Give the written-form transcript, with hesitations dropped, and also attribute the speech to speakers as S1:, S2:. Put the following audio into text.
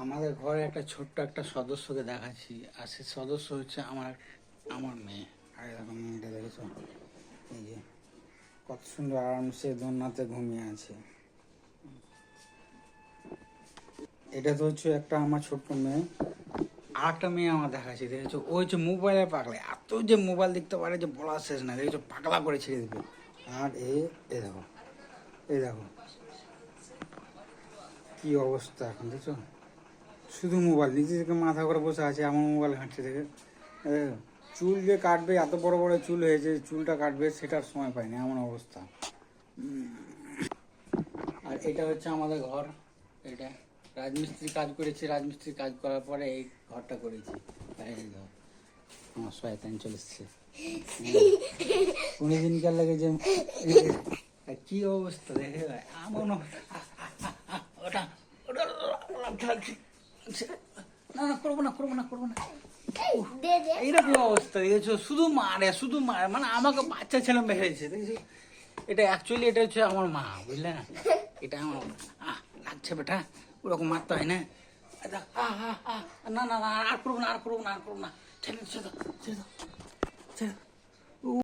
S1: আমাদের ঘরে একটা ছোট্ট একটা সদস্যকে দেখাচ্ছি, আর সে সদস্য হচ্ছে আমার মেয়ে। আরে দেখো মেয়েটা, দেখেছো? এই যে কত সুন্দর আরামসে দোলনাতে ঘুমিয়ে আছে। এটা তো হচ্ছে একটা আমার ছোট্ট মেয়ে। আর একটা মেয়ে আমার দেখাচ্ছি, দেখেছো? ও হচ্ছে মোবাইলে পাগলা, এত যে মোবাইল দেখতে পারে যে বলার শেষ না, দেখেছো? পাগলা করে ছেড়ে দেবে। আর এ দেখো, এই দেখো কি অবস্থা এখন, দেখছো? শুধু মোবাইল নিজে থেকে মাথা করে বসে আছে, আমার মোবাইল ঘাঁটছে দেখে। চুল যে কাটবে, এত বড় বড় চুল হয়েছে, চুলটা কাটবে সেটার সময় পায়নি, এমন অবস্থা। আর এটা হচ্ছে আমাদের ঘর। এটা রাজমিস্ত্রি কাজ করেছি, রাজমিস্ত্রি কাজ করার পরে এই ঘরটা করেছি। এই ঘর আমার শয়তান চলে এসছে। কোনো দিনকার লাগে যে কি অবস্থা দেখে, এমন ওটা ওটা লাগছে। না না, করবো না, করবো না, করবো না। এইরকম অবস্থা, দেখেছো? শুধু মারে, শুধু মারে, মানে আমাকে বাচ্চা ছেলে মেরেছে, দেখেছো? এটা অ্যাকচুয়ালি এটা হচ্ছে আমার মা, বুঝলে না? এটা আমার লাগছে বেটা, ওরকম মারতে হয় না। না না না, আর করবো না, আর করবো না, আর করবো না। ছেড়ে দাও, ছেড়ে দাও, ছেড়ে দাও।